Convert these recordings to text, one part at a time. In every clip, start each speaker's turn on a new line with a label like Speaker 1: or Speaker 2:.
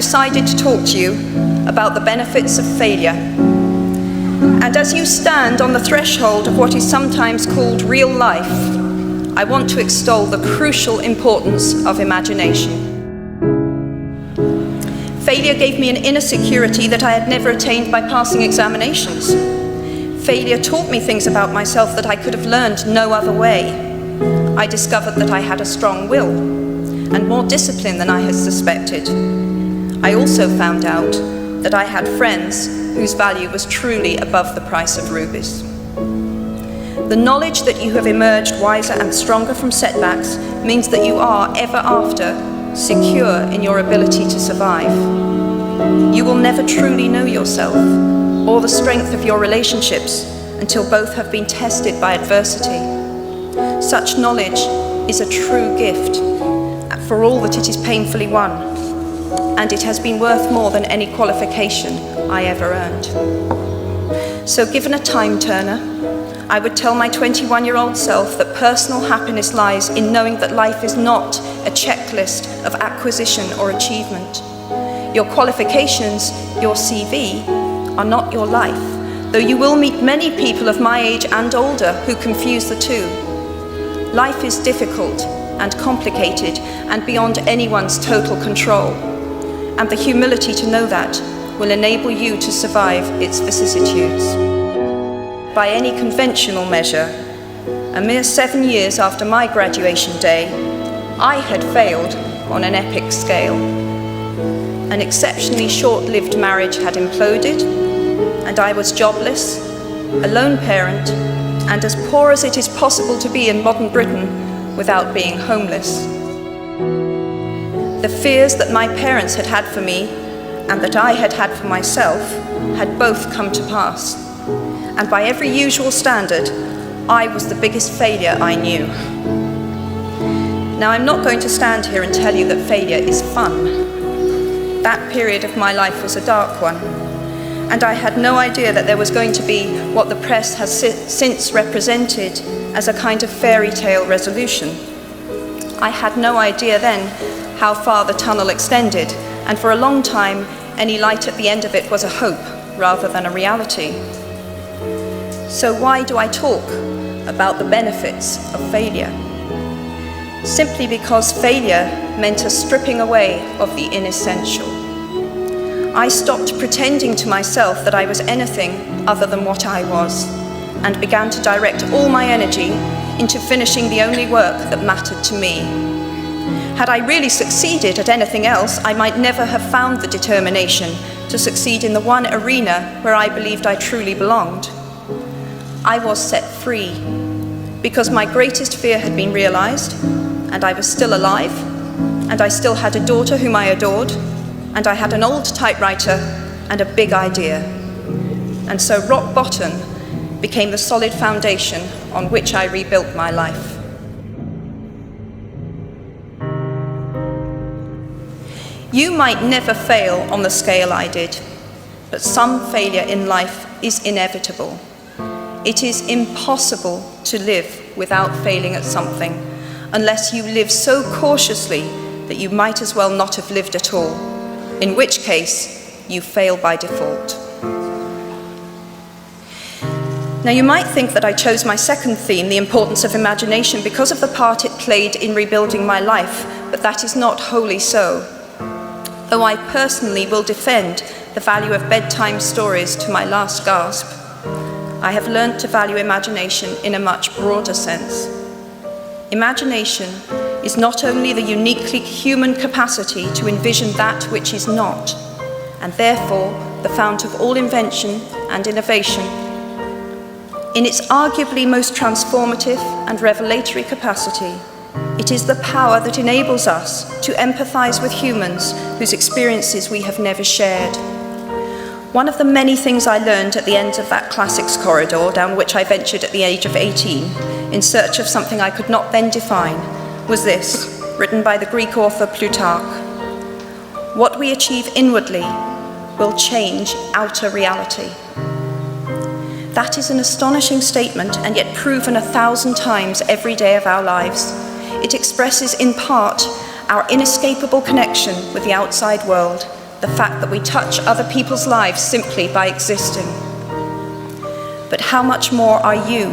Speaker 1: decided to talk to you about the benefits of failure. And as you stand on the threshold of what is sometimes called real life, I want to extol the crucial importance of imagination. Failure gave me an inner security that I had never attained by passing examinations. Failure taught me things about myself that I could have learned no other way. I discovered that I had a strong will and more discipline than I had suspected. I also found out that I had friends whose value was truly above the price of rubies. The knowledge that you have emerged wiser and stronger from setbacks means that you are, ever after, secure in your ability to survive. You will never truly know yourself or the strength of your relationships until both have been tested by adversity. Such knowledge is a true gift for all that it is painfully won, and it has been worth more than any qualification I ever earned. So given a time turner, I would tell my 21-year-old self that personal happiness lies in knowing that life is not a checklist of acquisition or achievement. Your qualifications, your CV, are not your life, though you will meet many people of my age and older who confuse the two. Life is difficult and complicated and beyond anyone's total control, and the humility to know that will enable you to survive its vicissitudes. By any conventional measure, a mere 7 years after my graduation day, I had failed on an epic scale. An exceptionally short-lived marriage had imploded, and I was jobless, a lone parent, and as poor as it is possible to be in modern Britain without being homeless. The fears that my parents had had for me and that I had had for myself had both come to pass. And by every usual standard, I was the biggest failure I knew. Now, I'm not going to stand here and tell you that failure is fun. That period of my life was a dark one, and I had no idea that there was going to be what the press has since represented as a kind of fairy tale resolution. I had no idea then how far the tunnel extended, and for a long time, any light at the end of it was a hope rather than a reality. So why do I talk about the benefits of failure? Simply because failure meant a stripping away of the inessential. I stopped pretending to myself that I was anything other than what I was, and began to direct all my energy into finishing the only work that mattered to me. Had I really succeeded at anything else, I might never have found the determination to succeed in the one arena where I believed I truly belonged. I was set free because my greatest fear had been realized, and I was still alive, and I still had a daughter whom I adored, and I had an old typewriter and a big idea. And so rock bottom became the solid foundation on which I rebuilt my life. You might never fail on the scale I did, but some failure in life is inevitable. It is impossible to live without failing at something, unless you live so cautiously that you might as well not have lived at all, in which case you fail by default. Now, you might think that I chose my second theme, the importance of imagination, because of the part it played in rebuilding my life, but that is not wholly so. Though I personally will defend the value of bedtime stories to my last gasp, I have learned to value imagination in a much broader sense. Imagination is not only the uniquely human capacity to envision that which is not, and therefore the fount of all invention and innovation. In its arguably most transformative and revelatory capacity, it is the power that enables us to empathize with humans whose experiences we have never shared. One of the many things I learned at the end of that classics corridor down which I ventured at the age of 18 in search of something I could not then define was this, written by the Greek author Plutarch. What we achieve inwardly will change outer reality. That is an astonishing statement, and yet proven 1,000 times every day of our lives. It expresses in part our inescapable connection with the outside world, the fact that we touch other people's lives simply by existing. But how much more are you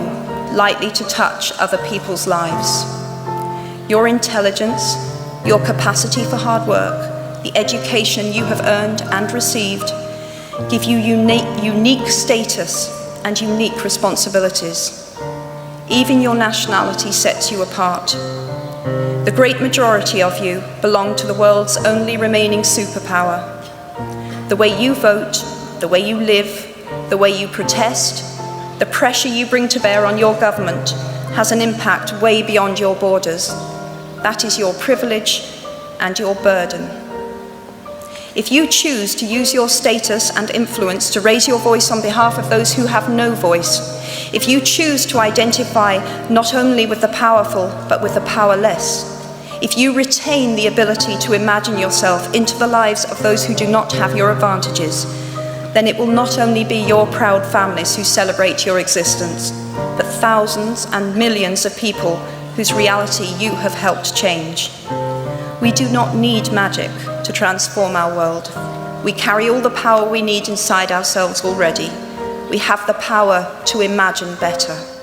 Speaker 1: likely to touch other people's lives? Your intelligence, your capacity for hard work, the education you have earned and received, give you unique status and unique responsibilities. Even your nationality sets you apart. The great majority of you belong to the world's only remaining superpower. The way you vote, the way you live, the way you protest, the pressure you bring to bear on your government has an impact way beyond your borders. That is your privilege and your burden. If you choose to use your status and influence to raise your voice on behalf of those who have no voice, if you choose to identify not only with the powerful but with the powerless, if you retain the ability to imagine yourself into the lives of those who do not have your advantages, then it will not only be your proud families who celebrate your existence, but thousands and millions of people whose reality you have helped change. We do not need magic to transform our world. We carry all the power we need inside ourselves already. We have the power to imagine better.